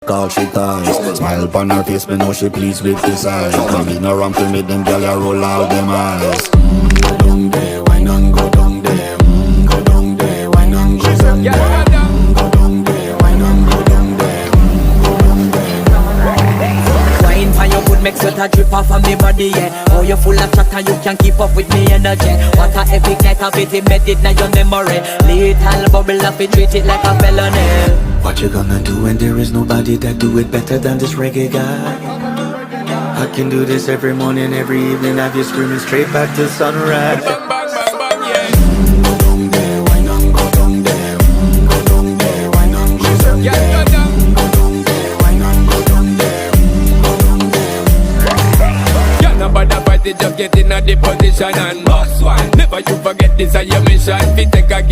all she ties. Smile upon her face, me know she pleased with this eyes. Come in around to me, them girl ya roll out them eyes. Go down there, wine and go down there. Go down there, wine and go down there. Go down there, wine and go down there. Go down there. Wine for your good make sweat a drip off of me body, yeah. Oh, you full of chat and you can keep up with me energy. What a epic night of it, embedded in your memory. Little bubble up, it treat it like a felony. What you gonna do when there is nobody that do it better than this reggae guy? I can do this every morning, every evening, have you screaming straight back to sunrise. Go down there, wine and go down there. Go down there, wine and go down there. Go down there, wine and go down there. Go down there. Can't nobody fight it, just get in a the position and boss one. Never you forget this is your mission. Fi take a